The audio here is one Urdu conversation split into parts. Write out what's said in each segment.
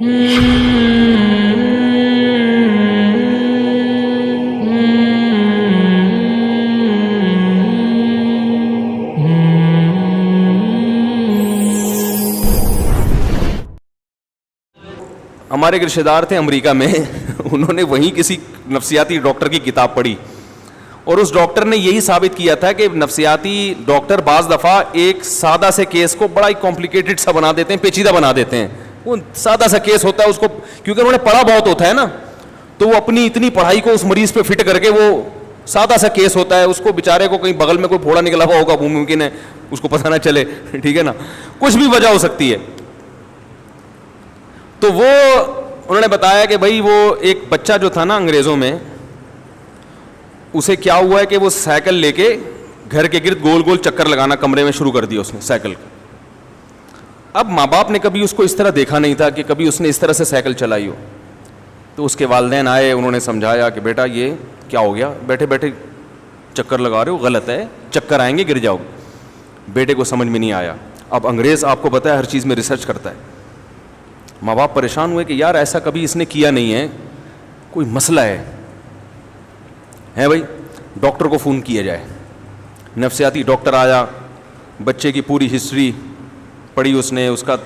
ہمارے ایک رشتے دار تھے امریکہ میں انہوں نے وہیں کسی نفسیاتی ڈاکٹر کی کتاب پڑھی اور اس ڈاکٹر نے یہی ثابت کیا تھا کہ نفسیاتی ڈاکٹر بعض دفعہ ایک سادہ سے کیس کو بڑا ہی کمپلیکیٹڈ سا بنا دیتے ہیں, پیچیدہ بنا دیتے ہیں. وہ سادہ سا کیس ہوتا ہے اس کو کیونکہ انہوں نے پڑھا بہت ہوتا ہے نا, تو وہ اپنی اتنی پڑھائی کو اس مریض پہ فٹ کر کے وہ سادہ سا کیس ہوتا ہے, اس کو بیچارے کو کہیں بغل میں کوئی پھوڑا نکلا ہوا ہوگا, وہ ممکن ہے اس کو پتہ نہ چلے, ٹھیک ہے نا, کچھ بھی وجہ ہو سکتی ہے. تو وہ انہوں نے بتایا کہ بھائی وہ ایک بچہ جو تھا نا انگریزوں میں, اسے کیا ہوا ہے کہ وہ سائیکل لے کے گھر کے گرد گول گول چکر لگانا کمرے میں شروع کر دیا اس نے سائیکل کا. اب ماں باپ نے کبھی اس کو اس طرح دیکھا نہیں تھا کہ کبھی اس نے اس طرح سے سائیکل چلائی ہو. تو اس کے والدین آئے, انہوں نے سمجھایا کہ بیٹا یہ کیا ہو گیا, بیٹھے بیٹھے چکر لگا رہے ہو, غلط ہے, چکر آئیں گے گر جاؤ گے. بیٹے کو سمجھ میں نہیں آیا. اب انگریز آپ کو پتہ ہے ہر چیز میں ریسرچ کرتا ہے. ماں باپ پریشان ہوئے کہ یار ایسا کبھی اس نے کیا نہیں ہے, کوئی مسئلہ ہے بھائی, ڈاکٹر کو فون کیا جائے. نفسیاتی ڈاکٹر آیا, بچے کی پوری ہسٹری پڑھی اس نے, اس کا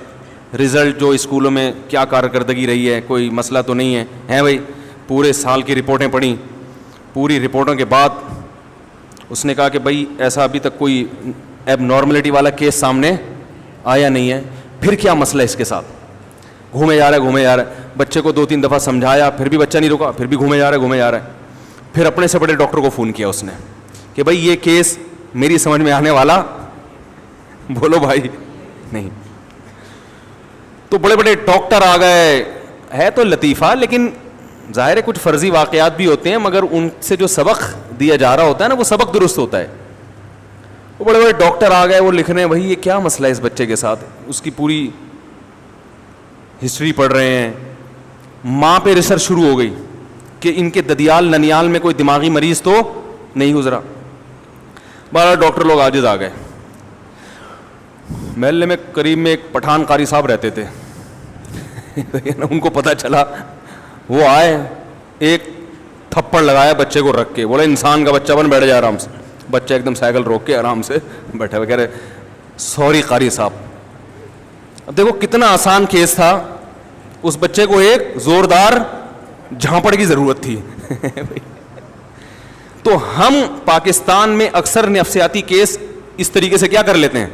رزلٹ جو اسکولوں میں کیا کارکردگی رہی ہے, کوئی مسئلہ تو نہیں ہے بھائی. پورے سال کی رپورٹیں پڑھیں. پوری رپورٹوں کے بعد اس نے کہا کہ بھائی ایسا ابھی تک کوئی ایب نارملٹی والا کیس سامنے آیا نہیں ہے. پھر کیا مسئلہ ہے اس کے ساتھ؟ گھومے جا رہا ہے. بچے کو 2-3 دفعہ سمجھایا, پھر بھی بچہ نہیں رکا, پھر بھی گھومے جا رہا ہے. پھر اپنے سے بڑے ڈاکٹر کو فون کیا اس نے کہ بھائی یہ کیس میری سمجھ میں آنے والا, بولو بھائی نہیں. تو بڑے بڑے ڈاکٹر آ گئے. ہے تو لطیفہ, لیکن ظاہر ہے کچھ فرضی واقعات بھی ہوتے ہیں, مگر ان سے جو سبق دیا جا رہا ہوتا ہے نا وہ سبق درست ہوتا ہے. وہ بڑے بڑے ڈاکٹر آ گئے, وہ لکھ رہے ہیں بھائی یہ کیا مسئلہ ہے اس بچے کے ساتھ. اس کی پوری ہسٹری پڑھ رہے ہیں. ماں پہ ریسرچ شروع ہو گئی کہ ان کے ددیال ننیال میں کوئی دماغی مریض تو نہیں گزرا. 12 ڈاکٹر لوگ عاجز آ گئے. محلے میں قریب میں ایک پٹھان قاری صاحب رہتے تھے ان کو پتہ چلا, وہ آئے, ایک تھپڑ لگایا بچے کو رکھ کے, بولے انسان کا بچہ بن بیٹھ جائے آرام سے. بچہ ایک دم سائیکل روک کے آرام سے بیٹھے ہوئے, کہہ رہے سوری قاری صاحب. اب دیکھو کتنا آسان کیس تھا, اس بچے کو ایک زوردار جھانپڑ کی ضرورت تھی. تو ہم پاکستان میں اکثر نفسیاتی کیس اس طریقے سے کیا کر لیتے ہیں.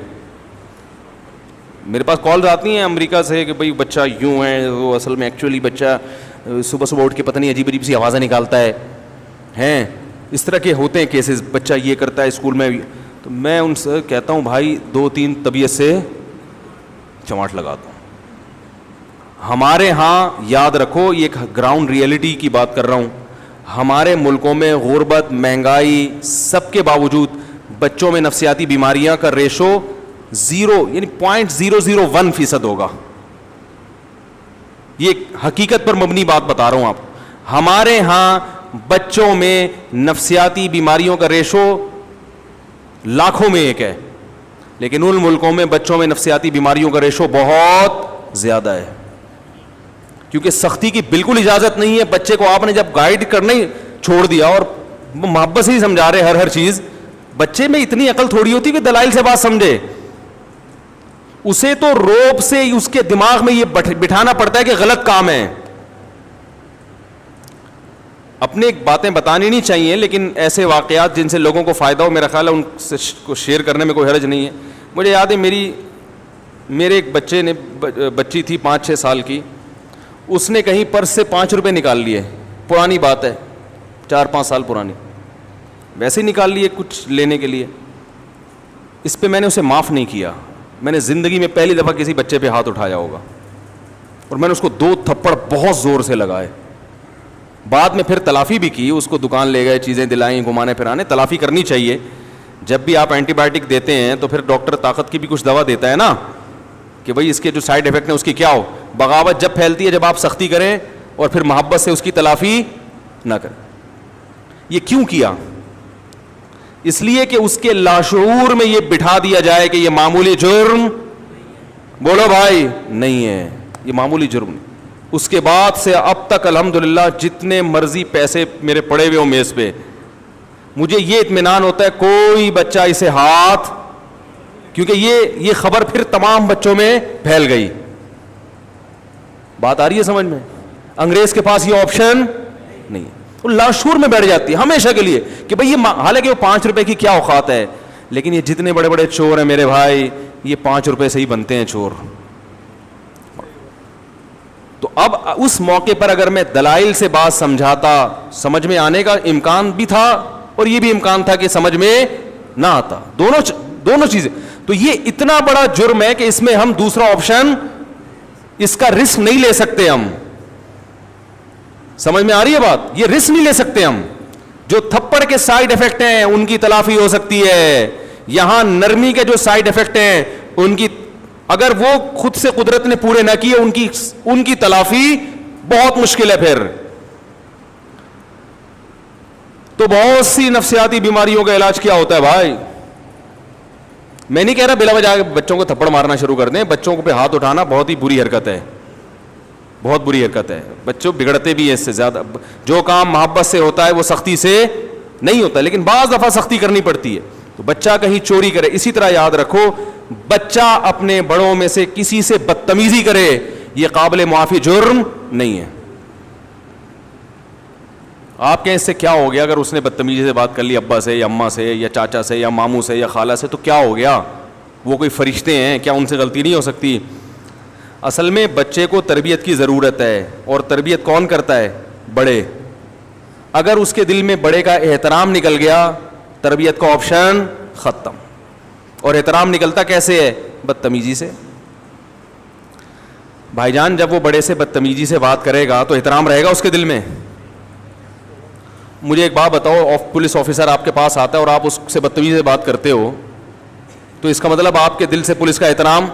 میرے پاس کالز آتی ہیں امریکہ سے کہ بھئی بچہ یوں ہے, وہ اصل میں ایکچولی بچہ صبح صبح اٹھ کے پتہ نہیں عجیب عجیب سی آوازیں نکالتا ہے, ہیں اس طرح کے ہوتے ہیں کیسز. بچہ یہ کرتا ہے اسکول میں. تو میں ان سے کہتا ہوں بھائی 2-3 طبیعت سے چماٹ لگاتا ہوں. ہمارے ہاں یاد رکھو, یہ ایک گراؤنڈ ریئلٹی کی بات کر رہا ہوں, ہمارے ملکوں میں غربت, مہنگائی, سب کے باوجود بچوں میں نفسیاتی بیماریاں کا ریشو 0 یعنی 0.001% ہوگا. یہ حقیقت پر مبنی بات بتا رہا ہوں آپ. ہمارے ہاں بچوں میں نفسیاتی بیماریوں کا ریشو لاکھوں میں 1 ہے, لیکن ان ملکوں میں بچوں میں نفسیاتی بیماریوں کا ریشو بہت زیادہ ہے, کیونکہ سختی کی بالکل اجازت نہیں ہے. بچے کو آپ نے جب گائیڈ کرنا ہی چھوڑ دیا اور محبت سے ہی سمجھا رہے ہر چیز, بچے میں اتنی عقل تھوڑی ہوتی کہ دلائل سے بات سمجھے. اسے تو روب سے اس کے دماغ میں یہ بٹھانا پڑتا ہے کہ غلط کام ہے. اپنے باتیں بتانی نہیں چاہیے, لیکن ایسے واقعات جن سے لوگوں کو فائدہ ہو, میرا خیال ہے ان سے کو شیئر کرنے میں کوئی حرج نہیں ہے. مجھے یاد ہے میرے ایک بچے نے, بچی تھی 5-6 سال کی, اس نے کہیں پرس سے 5 روپے نکال لیے. پرانی بات ہے, 4-5 سال پرانی, ویسے ہی نکال لیے کچھ لینے کے لیے. اس پہ میں نے اسے معاف نہیں کیا. میں نے زندگی میں پہلی دفعہ کسی بچے پہ ہاتھ اٹھایا ہوگا, اور میں نے اس کو 2 تھپڑ بہت زور سے لگائے. بعد میں پھر تلافی بھی کی, اس کو دکان لے گئے, چیزیں دلائیں, گھمانے پھرانے. تلافی کرنی چاہیے. جب بھی آپ اینٹی بائیوٹک دیتے ہیں تو پھر ڈاکٹر طاقت کی بھی کچھ دوا دیتا ہے نا, کہ بھئی اس کے جو سائیڈ ایفیکٹ ہیں اس کی کیا ہو. بغاوت جب پھیلتی ہے جب آپ سختی کریں اور پھر محبت سے اس کی تلافی نہ کریں. یہ کیوں کیا؟ اس لیے کہ اس کے لاشعور میں یہ بٹھا دیا جائے کہ یہ معمولی جرم, بولو بھائی, نہیں ہے, یہ معمولی جرم نہیں. اس کے بعد سے اب تک الحمدللہ جتنے مرضی پیسے میرے پڑے ہوئے ہوں میز پہ, مجھے یہ اطمینان ہوتا ہے کوئی بچہ اسے ہاتھ, کیونکہ یہ خبر پھر تمام بچوں میں پھیل گئی. بات آ رہی ہے سمجھ میں؟ انگریز کے پاس یہ آپشن نہیں, وہ لاشعور میں بیٹھ جاتی ہے ہمیشہ کے لیے کہ بھئی یہ, حالانکہ وہ 5 روپے کی کیا اوقات ہے, لیکن یہ جتنے بڑے بڑے چور ہیں میرے بھائی, یہ 5 روپے سے ہی بنتے ہیں چور. تو اب اس موقع پر اگر میں دلائل سے بات سمجھاتا, سمجھ میں آنے کا امکان بھی تھا اور یہ بھی امکان تھا کہ سمجھ میں نہ آتا, دونوں چیزیں. تو یہ اتنا بڑا جرم ہے کہ اس میں ہم دوسرا آپشن, اس کا رسک نہیں لے سکتے ہم. سمجھ میں آ رہی ہے بات؟ یہ رسک نہیں لے سکتے ہم. جو تھپڑ کے سائیڈ ایفیکٹ ہیں ان کی تلافی ہو سکتی ہے, یہاں نرمی کے جو سائیڈ ایفیکٹ ہیں ان کی, اگر وہ خود سے قدرت نے پورے نہ کیے ان کی تلافی بہت مشکل ہے. پھر تو بہت سی نفسیاتی بیماریوں کا علاج کیا ہوتا ہے بھائی. میں نہیں کہہ رہا بلا وجہ بچوں کو تھپڑ مارنا شروع کر دیں, بچوں کو پہ ہاتھ اٹھانا بہت ہی بری حرکت ہے, بہت بری حرکت ہے. بچوں بگڑتے بھی ہیں اس سے زیادہ. جو کام محبت سے ہوتا ہے وہ سختی سے نہیں ہوتا, لیکن بعض دفعہ سختی کرنی پڑتی ہے. تو بچہ کہیں چوری کرے, اسی طرح یاد رکھو بچہ اپنے بڑوں میں سے کسی سے بدتمیزی کرے, یہ قابل معافی جرم نہیں ہے. آپ کہیں اس سے کیا ہو گیا اگر اس نے بدتمیزی سے بات کر لی ابا سے یا اماں سے یا چاچا سے یا ماموں سے یا خالہ سے, تو کیا ہو گیا؟ وہ کوئی فرشتے ہیں کیا؟ ان سے غلطی نہیں ہو سکتی؟ اصل میں بچے کو تربیت کی ضرورت ہے, اور تربیت کون کرتا ہے؟ بڑے. اگر اس کے دل میں بڑے کا احترام نکل گیا, تربیت کا آپشن ختم. اور احترام نکلتا کیسے ہے؟ بدتمیزی سے. بھائی جان جب وہ بڑے سے بدتمیزی سے بات کرے گا تو احترام رہے گا اس کے دل میں؟ مجھے ایک بات بتاؤ, پولیس آفیسر آپ کے پاس آتا ہے اور آپ اس سے بدتمیزی سے بات کرتے ہو, تو اس کا مطلب آپ کے دل سے پولیس کا احترام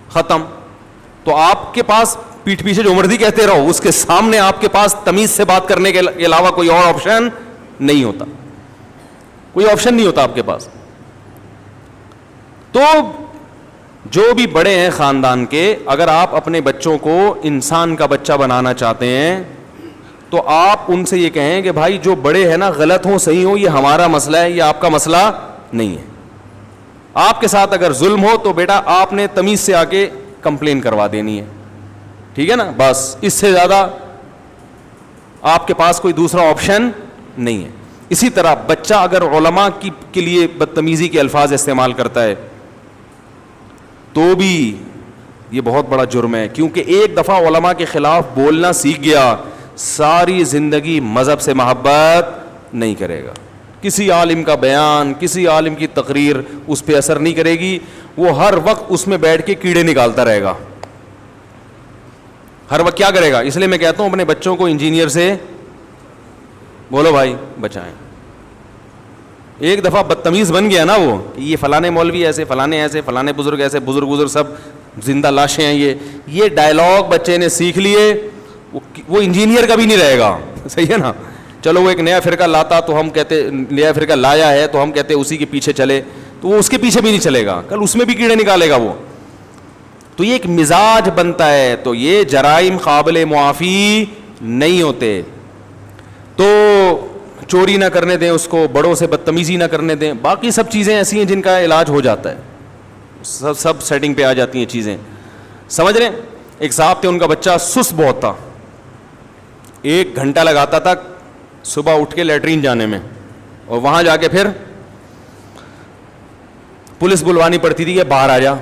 ختم. تو آپ کے پاس پیٹھ پیچھے جو مرضی کہتے رہو, اس کے سامنے آپ کے پاس تمیز سے بات کرنے کے علاوہ کوئی اور آپشن نہیں ہوتا, کوئی آپشن نہیں ہوتا آپ کے پاس. تو جو بھی بڑے ہیں خاندان کے, اگر آپ اپنے بچوں کو انسان کا بچہ بنانا چاہتے ہیں تو آپ ان سے یہ کہیں کہ بھائی جو بڑے ہیں نا, غلط ہوں صحیح ہوں, یہ ہمارا مسئلہ ہے, یہ آپ کا مسئلہ نہیں ہے. آپ کے ساتھ اگر ظلم ہو تو بیٹا آپ نے تمیز سے آ کے کمپلین کروا دینی ہے, ٹھیک ہے نا, بس. اس سے زیادہ آپ کے پاس کوئی دوسرا آپشن نہیں ہے. اسی طرح بچہ اگر علماء کے لیے بدتمیزی کے الفاظ استعمال کرتا ہے تو بھی یہ بہت بڑا جرم ہے, کیونکہ ایک دفعہ علماء کے خلاف بولنا سیکھ گیا, ساری زندگی مذہب سے محبت نہیں کرے گا. کسی عالم کا بیان, کسی عالم کی تقریر اس پہ اثر نہیں کرے گی, وہ ہر وقت اس میں بیٹھ کے کیڑے نکالتا رہے گا. ہر وقت کیا کرے گا؟ اس لیے میں کہتا ہوں اپنے بچوں کو انجینئر سے بولو بھائی بچائیں. ایک دفعہ بدتمیز بن گیا نا وہ, یہ فلانے مولوی ایسے, فلانے ایسے, فلانے بزرگ ایسے, بزرگ سب زندہ لاشیں ہیں, یہ ڈائلاگ بچے نے سیکھ لیے, وہ انجینئر کا بھی نہیں رہے گا. صحیح ہے نا. چلو وہ ایک نیا فرقہ لاتا تو ہم کہتے, نیا فرقہ لایا ہے تو ہم کہتے اسی کے پیچھے چلے, تو وہ اس کے پیچھے بھی نہیں چلے گا, کل اس میں بھی کیڑے نکالے گا وہ. تو یہ ایک مزاج بنتا ہے, تو یہ جرائم قابل معافی نہیں ہوتے. تو چوری نہ کرنے دیں اس کو, بڑوں سے بدتمیزی نہ کرنے دیں, باقی سب چیزیں ایسی ہیں جن کا علاج ہو جاتا ہے, سب سیٹنگ پہ آ جاتی ہیں چیزیں. سمجھ رہے ہیں؟ ایک صاحب تھے, ان کا بچہ سست بہت تھا, 1 گھنٹہ لگاتا تھا صبح اٹھ کے لیٹرین جانے میں, اور وہاں جا کے پھر پولیس بلوانی پڑتی تھی کہ باہر آ جا.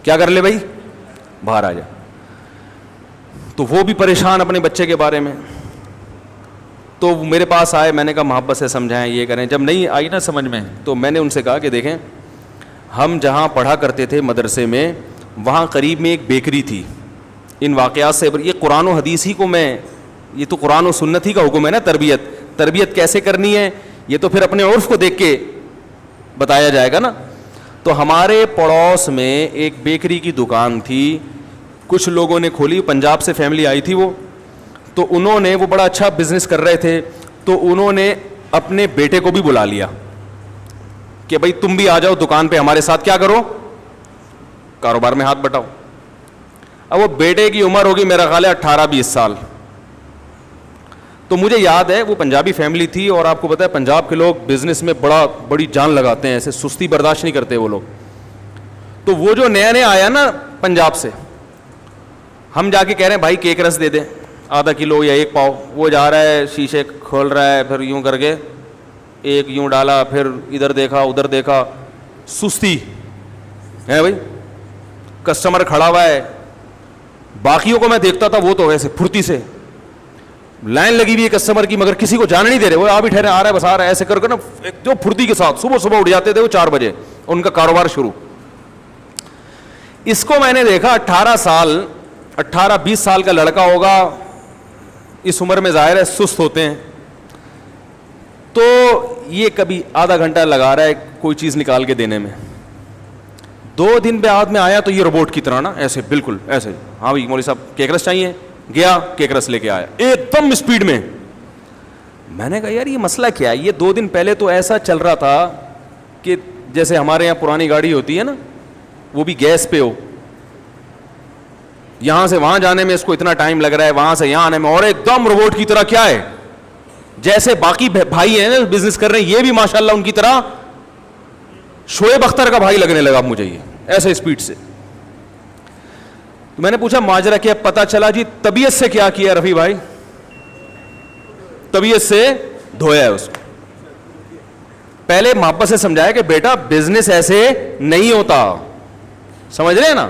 کیا کر لے بھائی؟ باہر آ جا. تو وہ بھی پریشان اپنے بچے کے بارے میں. تو میرے پاس آئے, میں نے کہا محبت سے سمجھائیں, یہ کریں. جب نہیں آئی نا سمجھ میں, تو میں نے ان سے کہا کہ دیکھیں, ہم جہاں پڑھا کرتے تھے مدرسے میں, وہاں قریب میں ایک بیکری تھی. ان واقعات سے یہ قرآن و حدیث ہی کو میں, یہ تو قرآن و سنت ہی کا حکم ہے نا. تربیت کیسے کرنی ہے یہ تو پھر اپنے عرف کو دیکھ کے بتایا جائے گا نا. تو ہمارے پڑوس میں ایک بیکری کی دکان تھی, کچھ لوگوں نے کھولی, پنجاب سے فیملی آئی تھی وہ, تو انہوں نے, وہ بڑا اچھا بزنس کر رہے تھے, تو انہوں نے اپنے بیٹے کو بھی بلا لیا کہ بھائی تم بھی آ جاؤ دکان پہ, ہمارے ساتھ کیا کرو, کاروبار میں ہاتھ بٹاؤ. اب وہ بیٹے کی عمر ہوگی میرا خیال ہے 18-20 سال. تو مجھے یاد ہے وہ پنجابی فیملی تھی, اور آپ کو پتا ہے پنجاب کے لوگ بزنس میں بڑی جان لگاتے ہیں, ایسے سستی برداشت نہیں کرتے وہ لوگ. تو وہ جو نیا نیا آیا نا پنجاب سے, ہم جا کے کہہ رہے ہیں بھائی کیک رس دے دیں آدھا کلو یا 1 پاؤ. وہ جا رہا ہے شیشے کھول رہا ہے, پھر یوں کر کے ایک یوں ڈالا, پھر ادھر دیکھا ادھر دیکھا, سستی ہے بھائی. کسٹمر کھڑا ہوا ہے, باقیوں کو میں دیکھتا تھا وہ تو ویسے پھرتی سے لائن لگی ہوئی ہے کسٹمر کی, مگر کسی کو جانے نہیں دے رہے. وہ آپ ہی ٹھہرے, آ رہا ہے بس آ رہا ہے, ایسے کر کے نا جو پھرتی کے ساتھ صبح اٹھ جاتے تھے وہ 4 بجے, ان کا کاروبار شروع. اس کو میں نے دیکھا 18-20 سال کا لڑکا ہوگا, اس عمر میں ظاہر ہے سست ہوتے ہیں. تو یہ کبھی آدھا گھنٹہ لگا رہا ہے کوئی چیز نکال کے دینے میں. 2 دن بعد میں آیا تو یہ روبوٹ کی طرح نا ایسے بالکل ایسے, ہاں بھائی مولوی صاحب کیک رس چاہیے, گیا کیک رس لے کے آیا ایک دم اسپیڈ میں. میں نے کہا یار یہ مسئلہ کیا ہے. یہ 2 دن پہلے تو ایسا چل رہا تھا کہ جیسے ہمارے یہاں پرانی گاڑی ہوتی ہے نا, وہ بھی گیس پہ ہو, یہاں سے وہاں جانے میں اس کو اتنا ٹائم لگ رہا ہے, وہاں سے یہاں آنے میں, اور ایک دم روبوٹ کی طرح کیا ہے جیسے باقی بھائی ہیں بزنس کر رہے ہیں, یہ بھی ماشاءاللہ ان کی طرح شعیب اختر کا بھائی لگنے لگا مجھے یہ ایسے اسپیڈ سے. تو میں نے پوچھا ماجرا کیا, پتا چلا جی طبیعت سے کیا کیا رفیع بھائی, طبیعت سے دھویا ہے اس کو. پہلے محبت سے سمجھایا کہ بیٹا بزنس ایسے نہیں ہوتا, سمجھ رہے ہیں نا,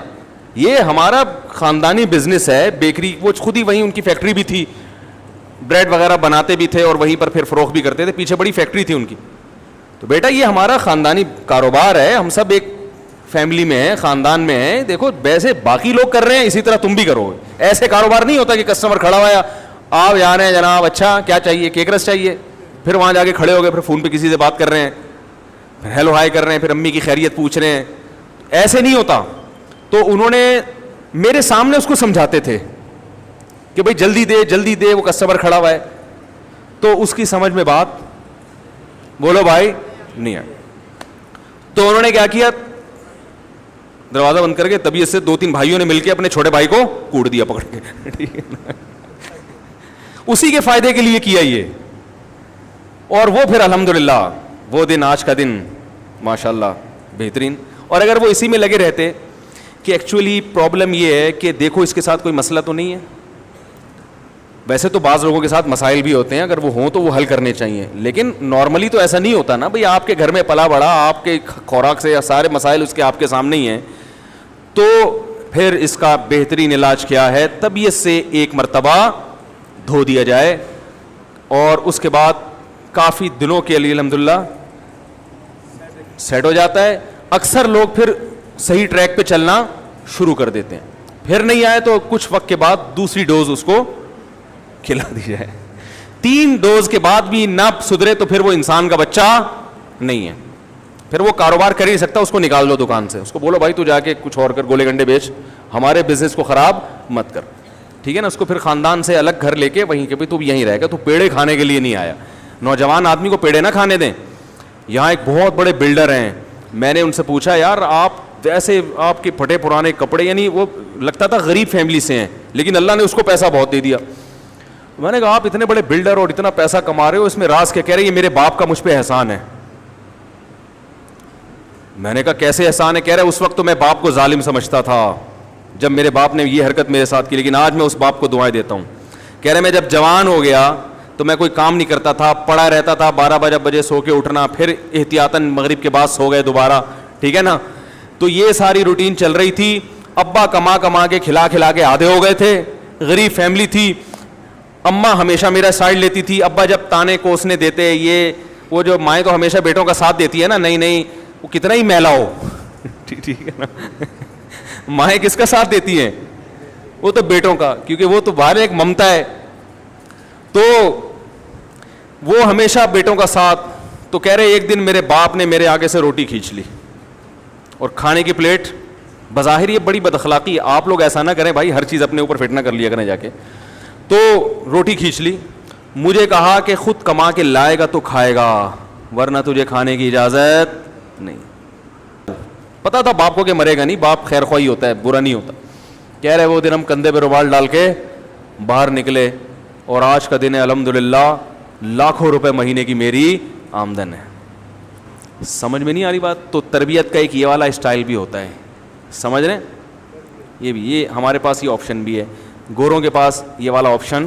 یہ ہمارا خاندانی بزنس ہے. بیکری وہ خود ہی وہیں ان کی فیکٹری بھی تھی, بریڈ وغیرہ بناتے بھی تھے اور وہیں پر پھر فروخت بھی کرتے تھے, پیچھے بڑی فیکٹری تھی ان کی. تو بیٹا یہ ہمارا خاندانی کاروبار ہے, ہم سب ایک فیملی میں ہیں, خاندان میں ہیں. دیکھو ویسے باقی لوگ کر رہے ہیں اسی طرح تم بھی کرو. ایسے کاروبار نہیں ہوتا کہ کسٹمر کھڑا ہوا ہے, آپ جا رہے ہیں جناب اچھا کیا چاہیے, کیک رس چاہیے, پھر وہاں جا کے کھڑے ہو گئے, پھر فون پہ کسی سے بات کر رہے ہیں, پھر ہیلو ہائی کر رہے ہیں, پھر امی کی خیریت پوچھ رہے ہیں. ایسے نہیں ہوتا. تو انہوں نے میرے سامنے اس کو سمجھاتے تھے کہ بھائی جلدی دے, وہ کسٹمر کھڑا ہوا ہے. تو اس کی سمجھ میں بات بولو بھائی نہیں ہے. تو انہوں نے کیا کیا, دروازہ بند کر کے طبیعت سے 2-3 بھائیوں نے مل کے اپنے چھوٹے بھائی کو کوڑ دیا پکڑ کے. اسی کے فائدے کے لیے کیا یہ. اور وہ پھر الحمدللہ وہ دن آج کا دن ماشاءاللہ بہترین. اور اگر وہ اسی میں لگے رہتے کہ ایکچولی پرابلم یہ ہے کہ دیکھو اس کے ساتھ کوئی مسئلہ تو نہیں ہے. ویسے تو بعض لوگوں کے ساتھ مسائل بھی ہوتے ہیں, اگر وہ ہوں تو وہ حل کرنے چاہیے, لیکن نارملی تو ایسا نہیں ہوتا نا بھئی. آپ کے گھر میں پلا بڑا, آپ کے خوراک سے سارے مسائل اس کے آپ کے سامنے ہی ہیں. تو پھر اس کا بہترین علاج کیا ہے, طبیعت سے ایک مرتبہ دھو دیا جائے, اور اس کے بعد کافی دنوں کے لیے الحمدللہ سیٹ ہو جاتا ہے. اکثر لوگ پھر صحیح ٹریک پہ چلنا شروع کر دیتے ہیں. پھر نہیں آئے تو کچھ وقت کے بعد دوسری ڈوز اس کو کھلا دی جائے. 3 ڈوز کے بعد بھی نہ سدھرے تو پھر وہ انسان کا بچہ نہیں ہے, پھر وہ کاروبار کر ہی سکتا. اس کو نکال دو دکان سے, اس کو بولو بھائی تو جا کے کچھ اور کر, گولے گنڈے بیچ, ہمارے بزنس کو خراب مت کر, ٹھیک ہے نا. اس کو پھر خاندان سے الگ گھر لے کے وہیں کہ بھائی تو یہیں رہے گا, تو پیڑے کھانے کے لیے نہیں آیا. نوجوان آدمی کو پیڑے نہ کھانے دیں. یہاں ایک بہت بڑے بلڈر ہیں, میں نے ان سے پوچھا یار آپ ویسے آپ کے پھٹے پرانے کپڑے, یعنی وہ لگتا تھا غریب فیملی سے ہیں, لیکن اللہ نے اس کو پیسہ بہت دے دیا. میں نے کہا آپ اتنے بڑے بلڈر اور اتنا پیسہ کما رہے ہو, اس میں راز کیا؟ کہہ رہے یہ میرے باپ کا مجھ پہ احسان ہے. میں نے کہا کیسے احسان ہے؟ کہہ رہے اس وقت تو میں باپ کو ظالم سمجھتا تھا جب میرے باپ نے یہ حرکت میرے ساتھ کی, لیکن آج میں اس باپ کو دعائیں دیتا ہوں. کہہ رہے میں جب جوان ہو گیا تو میں کوئی کام نہیں کرتا تھا, پڑا رہتا تھا, 12 بجے سو کے اٹھنا, پھر احتیاطاً مغرب کے بعد سو گئے دوبارہ, ٹھیک ہے نا. تو یہ ساری روٹین چل رہی تھی. ابا کما کے کھلا کے آدھے ہو گئے تھے, غریب فیملی تھی. اماں ہمیشہ میرا سائڈ لیتی تھی. ابا جب تانے کوسنے دیتے, یہ وہ جو مائیں تو ہمیشہ بیٹوں کا ساتھ دیتی ہے نا, نہیں وہ کتنا ہی میلا ہو, ٹھیک ہے نا, مائیں کس کا ساتھ دیتی ہیں؟ وہ تو بیٹوں کا, کیونکہ وہ تو باہر ایک ممتا ہے, تو وہ ہمیشہ بیٹوں کا ساتھ. تو کہہ رہے ایک دن میرے باپ نے میرے آگے سے روٹی کھینچ لی اور کھانے کی پلیٹ, بظاہر یہ بڑی بد اخلاقی ہے, آپ لوگ ایسا نہ کریں بھائی, ہر چیز اپنے اوپر فٹ نہ کر لیا کریں جا کے. تو روٹی کھینچ لی, مجھے کہا کہ خود کما کے لائے گا تو کھائے گا, ورنہ تجھے کھانے کی اجازت نہیں. پتا تھا باپ کو کہ مرے گا نہیں, باپ خیر خواہی ہوتا ہے, برا نہیں ہوتا. کہہ رہے وہ دن ہم کندھے پہ رومال ڈال کے باہر نکلے اور آج کا دن ہے الحمدللہ لاکھوں روپے مہینے کی میری آمدن ہے. سمجھ میں نہیں آ رہی بات؟ تو تربیت کا ایک یہ والا اسٹائل بھی ہوتا ہے, سمجھ رہے ہیں؟ یہ بھی, یہ ہمارے پاس یہ آپشن بھی ہے. گوروں کے پاس یہ والا آپشن,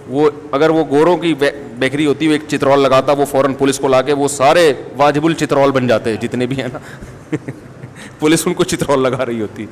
وہ اگر وہ گوروں کی بیکری ہوتی ہے, ایک چترول لگاتا, وہ فوراً پولیس کو لا کے وہ سارے واجب الچترول بن جاتے ہیں جتنے بھی ہیں نا پولیس ان کو چترول لگا رہی ہوتی.